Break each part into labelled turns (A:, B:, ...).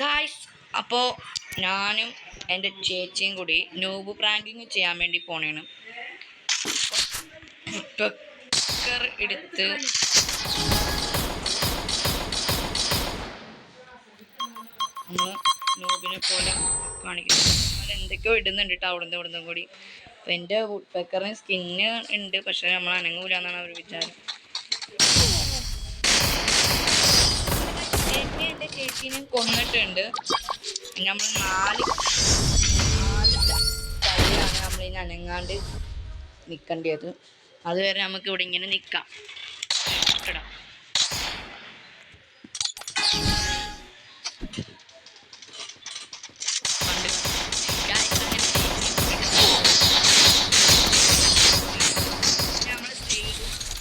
A: Guys, അപ്പോൾ ഞാനും എൻ്റെ ചേച്ചിയും കൂടി നൂബ് പ്രാങ്കിങ് ചെയ്യാൻ വേണ്ടി പോണേണ്. കുക്കർ എടുത്ത് നമ്മൾ നൂബിനെ പോലെ കാണിക്കുന്നു. അതെന്തൊക്കെയോ ഇടുന്നുണ്ട് കേട്ടോ അവിടുന്ന് കൂടി. അപ്പം എൻ്റെ വുഡ് പെക്കറിന് സ്കിന്ന് ഉണ്ട്, പക്ഷെ നമ്മൾ അനങ്ങൂല എന്നാണ് അവർ വിചാരം. എൻ്റെ ചേച്ചീനെ കൊന്നിട്ടുണ്ട്. നമ്മൾ നാല് കളിയാണ് നമ്മളിനി അനങ്ങാണ്ട് നിൽക്കേണ്ടത്. അതുവരെ നമുക്ക് ഇവിടെ ഇങ്ങനെ നിൽക്കാം. ഇടാം.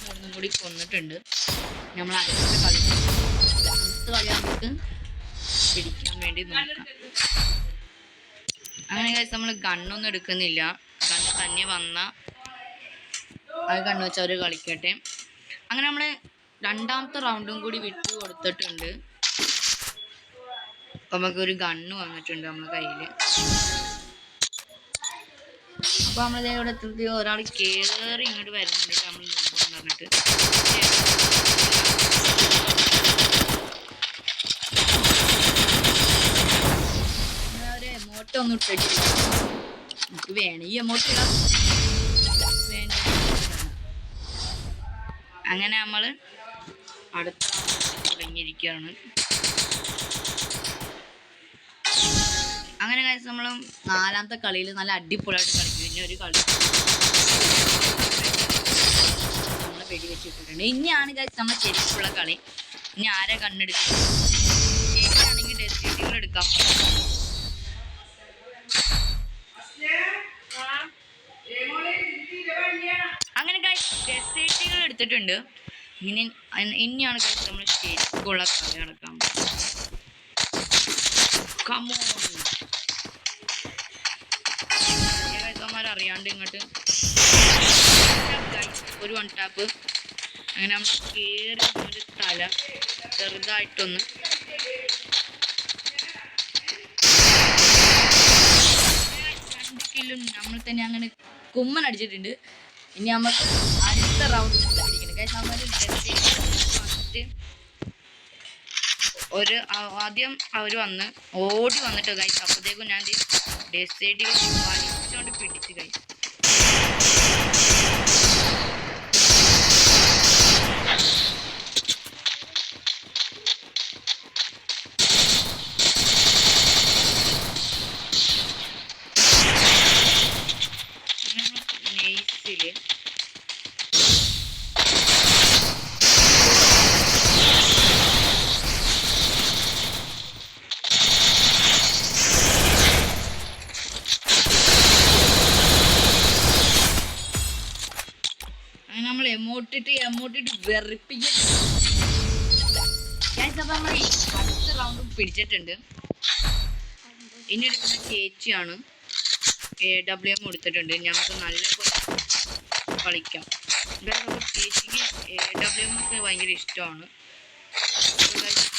A: നമ്മൾ ഒന്നും കൂടി കൊന്നിട്ടുണ്ട്. നമ്മൾ അടുത്ത കളി നമുക്ക് പിടിക്കാൻ വേണ്ടി നോക്കാം. അങ്ങനെ നമ്മൾ ഗണ്ണൊന്നും എടുക്കുന്നില്ല. ഗണ്ണ് തന്നെ വന്ന അത് കണ്ണു വെച്ച് അവർ കളിക്കട്ടെ. അങ്ങനെ നമ്മൾ രണ്ടാമത്തെ റൗണ്ടും കൂടി വിട്ടു കൊടുത്തിട്ടുണ്ട്. നമുക്കൊരു ഗണ്ണ് വന്നിട്ടുണ്ട് നമ്മളെ കയ്യിൽ. അപ്പോൾ നമ്മളിതേ ഇവിടെ എത്തി ഒരാൾ കയറി ഇങ്ങോട്ട് വരുന്നുണ്ട്. നമ്മൾ നോക്കാന്ന് പറഞ്ഞിട്ട് ഒരു എമോട്ട് ഒന്നും ഇട്ടിട്ടില്ല. നമുക്ക് വേണം ഈ എമോട്ട് ഇടാം. അങ്ങനെ നമ്മൾ അടുത്ത തുടങ്ങിയിരിക്കുകയാണ്. അങ്ങനെ കഴിച്ച് നമ്മൾ നാലാമത്തെ കളിയിൽ നല്ല അടിപൊളിയായിട്ട് കളിക്കും. പിന്നെ ഒരു കളി നമ്മൾ വെടിവെച്ചിട്ടുണ്ട്. ഇനിയാണ് കഴിച്ച് നമ്മൾ ശരിക്കുള്ള കളി. ഇനി ആരെ കണ്ണെടുക്കും? ശരിയാണെങ്കിൽ ഡെസ്റ്റിനികൾ എടുക്കാം. അങ്ങനെ ഡെസേർട്ടുകൾ എടുത്തിട്ടുണ്ട്. ഇനിയാണ് നമ്മൾ ശരിക്കുള്ള കളി നടക്കാൻ അറിയാണ്ട് ഇങ്ങോട്ട് ഒരു വൺ ടാപ്പ്. അങ്ങനെ നമ്മൾ കയറി ഒരു തല ചെറുതായിട്ടൊന്ന് കില്ലും നമ്മൾ തന്നെ അങ്ങനെ കുമ്മൻ അടിച്ചിട്ടുണ്ട്. ഇനി നമുക്ക് അടുത്ത റൗണ്ട് പിടിക്കണം. ഗൈസ്, നമ്മൾ ഒരു ആദ്യം അവർ വന്ന് ഓടി വന്നിട്ട് ഗൈസ്, അപ്പോഴത്തേക്കും ഞാൻ ഡെസേർട്ട് വലിച്ചുകൊണ്ട് പിടിച്ച് ഗൈസ്. നെയ്സില് നമ്മൾ എമോട്ടിട്ട് വെറുപ്പിക്കും. നമ്മൾ അടുത്ത റൗണ്ടും പിടിച്ചിട്ടുണ്ട്. ഇനി എടുക്കുന്ന ചേച്ചിയാണ്. AWM എടുത്തിട്ടുണ്ട്. നമുക്ക് നല്ല കളിക്കാം. ചേച്ചിക്ക് AWM ഒക്കെ ഭയങ്കര ഇഷ്ടമാണ്.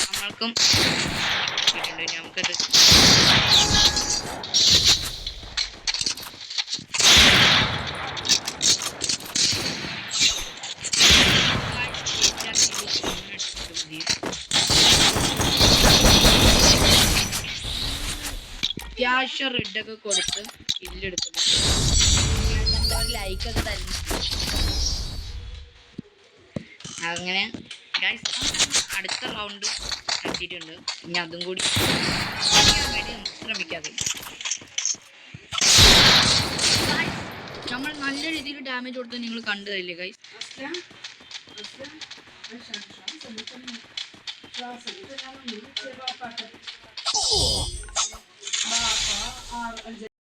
A: നമ്മൾക്കും നമുക്കത് ക്യാഷ് റെഡൊക്കെ കൊടുത്ത് കില്ലെടുത്തിട്ടുണ്ട്. ലൈക്കൊക്കെ തരുന്നു. അങ്ങനെ അടുത്ത റൗണ്ട് എത്തിയിട്ടുണ്ട്. ഇനി അതും കൂടി വേണ്ടി ശ്രമിക്കാതെ നമ്മൾ നല്ല രീതിയിൽ ഡാമേജ് കൊടുത്ത് നിങ്ങൾ കണ്ടതല്ലേ ഗൈസ്?